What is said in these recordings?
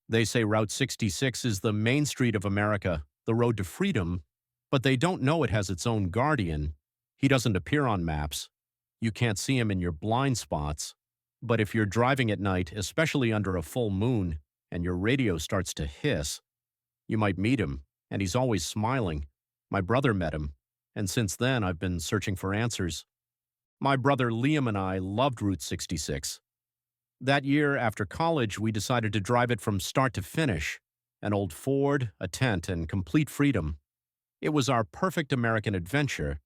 They say Route 66 is the main street of America, the road to freedom, but they don't know it has its own guardian. He doesn't appear on maps. You can't see him in your blind spots. But if you're driving at night, especially under a full moon, and your radio starts to hiss, you might meet him, and he's always smiling. My brother met him, and since then I've been searching for answers. My brother Liam and I loved Route 66. That year, after college, we decided to drive it from start to finish. An old Ford, a tent, and complete freedom. It was our perfect American adventure.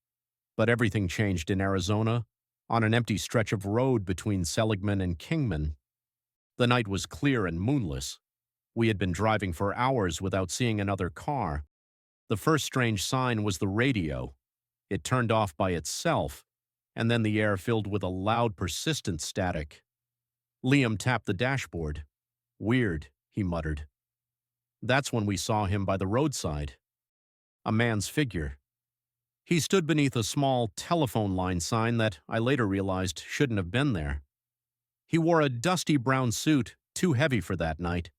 But everything changed in Arizona, on an empty stretch of road between Seligman and Kingman. The night was clear and moonless. We had been driving for hours without seeing another car. The first strange sign was the radio. It turned off by itself, and then the air filled with a loud, persistent static. Liam tapped the dashboard. "Weird," he muttered. That's when we saw him by the roadside. A man's figure. He stood beneath a small telephone line sign that I later realized shouldn't have been there. He wore a dusty brown suit, too heavy for that night.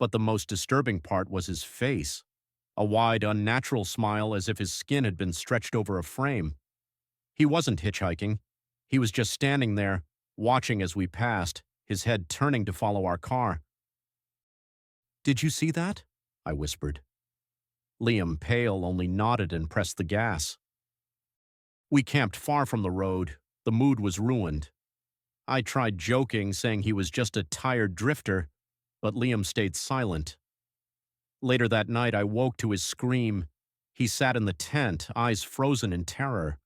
But the most disturbing part was his face. A wide, unnatural smile as if his skin had been stretched over a frame. He wasn't hitchhiking. He was just standing there, watching as we passed, his head turning to follow our car. "Did you see that?" I whispered. Liam, pale, only nodded and pressed the gas. We camped far from the road. The mood was ruined. I tried joking, saying he was just a tired drifter, but Liam stayed silent. Later that night, I woke to his scream. He sat in the tent, eyes frozen in terror.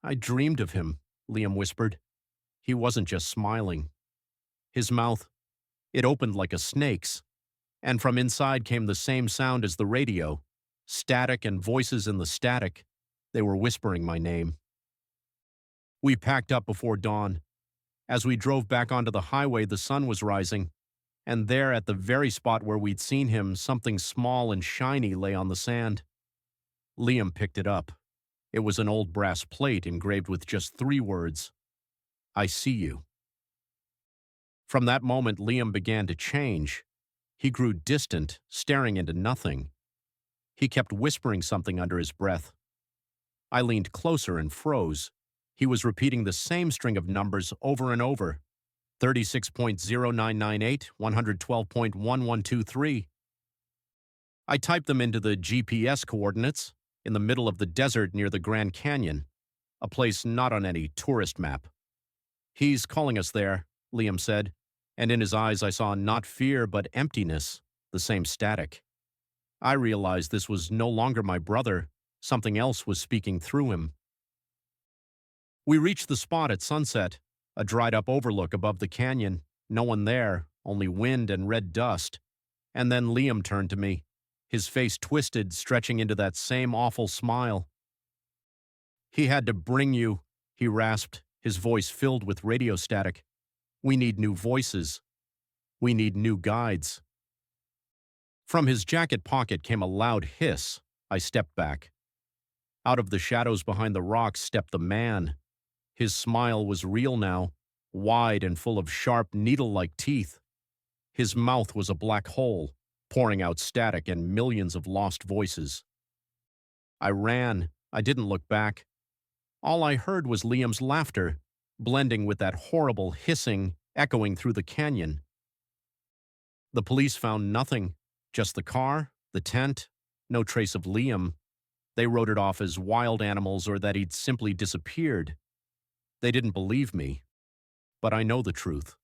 "I dreamed of him," Liam whispered. He wasn't just smiling. His mouth, it opened like a snake's, and from inside came the same sound as the radio, static and voices in the static. They were whispering my name. We packed up before dawn. As we drove back onto the highway, the sun was rising, and there at the very spot where we'd seen him, something small and shiny lay on the sand. Liam picked it up. It was an old brass plate engraved with just 3 words. "I see you." From that moment, Liam began to change. He grew distant, staring into nothing. He kept whispering something under his breath. I leaned closer and froze. He was repeating the same string of numbers over and over. 36.0998, 112.1123. I typed them into the GPS coordinates in the middle of the desert near the Grand Canyon, a place not on any tourist map. "He's calling us there," Liam said, and in his eyes I saw not fear but emptiness, the same static. I realized this was no longer my brother. Something else was speaking through him. We reached the spot at sunset, a dried-up overlook above the canyon. No one there, only wind and red dust. And then Liam turned to me, his face twisted, stretching into that same awful smile. "He had to bring you," he rasped, his voice filled with radio static. "We need new voices. We need new guides." From his jacket pocket came a loud hiss. I stepped back. Out of the shadows behind the rocks stepped the man. His smile was real now, wide and full of sharp, needle-like teeth. His mouth was a black hole, pouring out static and millions of lost voices. I ran. I didn't look back. All I heard was Liam's laughter, blending with that horrible hissing echoing through the canyon. The police found nothing, just the car, the tent, no trace of Liam. They wrote it off as wild animals or that he'd simply disappeared. They didn't believe me. But I know the truth.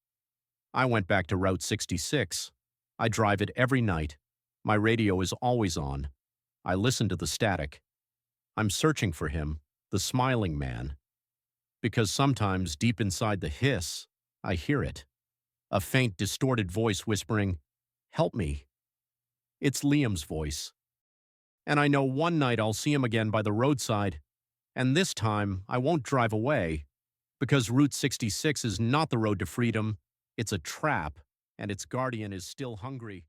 I went back to Route 66. I drive it every night. My radio is always on. I listen to the static. I'm searching for him, the smiling man. Because sometimes, deep inside the hiss, I hear it. A faint, distorted voice whispering, "Help me." It's Liam's voice. And I know one night I'll see him again by the roadside, and this time I won't drive away, because Route 66 is not the road to freedom, it's a trap, and its guardian is still hungry.